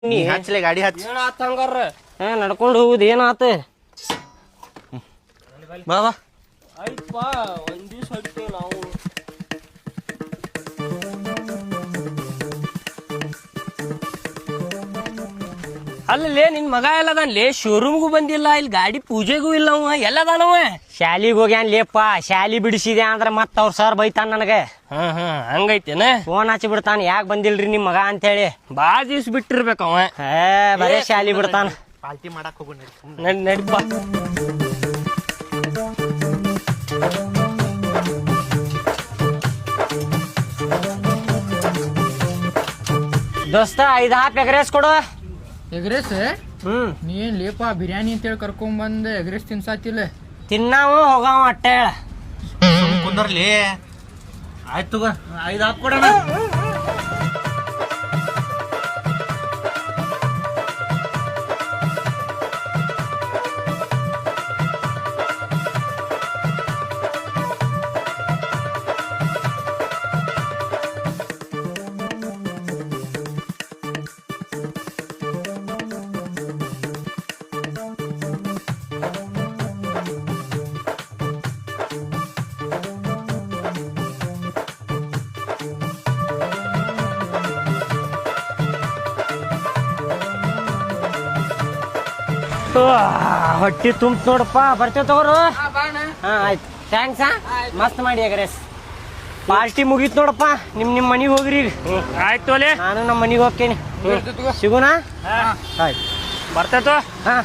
ನೀ ಹಚ್ಚಲೆ ಗಾಡಿ ಹಚ್ಚ ಏನಾತ ಹಂಗಾರ ನಡ್ಕೊಂಡು ಹೋಗುದು ಏನಾತ ಬಾ ಬಾ ಆಯ್ತಪ್ಪ ಒಂದ್ ದಿವ್ಸ ಹೊಡಿತೇವೆ ನಾವು ಅಲ್ಲೇ ನಿನ್ ಮಗ ಎಲ್ಲದಾನ್ಲೇ ಶೋರೂಮ್ಗೂ ಬಂದಿಲ್ಲ ಇಲ್ಲಿ ಗಾಡಿ ಪೂಜೆಗೂ ಇಲ್ಲ ಅವ ಎಲ್ಲದಾನವ ಶಾಲಿಗೆ ಹೋಗ್ಯಾನ್ ಲೇಪ್ಪ ಶಾಲಿ ಬಿಡಿಸಿದೆ ಅಂದ್ರ ಮತ್ತ ಅವ್ರ ಸರ್ ಬೈತಾನ ನನಗೆ ಹಂಗೈತೇನ ಫೋನ್ ಹಚ್ಚಿ ಬಿಡ್ತಾನ ಯಾಕೆ ಬಂದಿಲ್ರಿ ನಿಮ್ ಮಗ ಅಂತೇಳಿ ಬಾ ದಿವ್ಸ ಬಿಟ್ಟಿರ್ಬೇಕ ಅವ ಬರೇ ಶಾಲಿ ಬಿಡ್ತಾನ ಪಾಲ್ಟಿ ಮಾಡಕ್ ಹೋಗು ನಡಿಪ್ಪ ದೋಸ್ತ 5 ಎಗ್ರೆಸ್ ಕೊಡು ಎಗ್ರೆಸ್ ನೀನ್ ಲೇಪ ಬಿರಿಯಾನಿ ಅಂತೇಳಿ ಕರ್ಕೊಂಡ್ ಎಗ್ರೆಸ್ ತಿನ್ಸಾತಿಲ್ಲ ತಿನ್ನಾವ ಹೋಗಾವ ಅಟ್ಟ ಹೇಳ ಕುಂದರ್ಲಿ ಆಯ್ತು 5 ಹಾಕ್ ಕೊಡೋಣ ಹೊಟ್ಟಿ ತುಂಬ ನೋಡಪ್ಪ ಬರ್ತೇವೆ ತಗೋರು ಹಾ ಆಯ್ತು ಥ್ಯಾಂಕ್ಸ್ ಮಸ್ತ್ ಮಾಡಿ ಎಗ್ರೆಸ್ ಪಾರ್ಟಿ ಮುಗೀತು ನೋಡಪ್ಪ ನಿಮ್ ಮನಿಗೆ ಹೋಗ್ರಿ ಈಗ ಆಯ್ತು ಅಲ್ಲೇ ನಾನು ನಮ್ಮ ಮನಿಗೆ ಹೋಗ್ತೇನೆ ಸಿಗುನಾ ಆಯ್ತು ಬರ್ತೇತೋ ಹಾ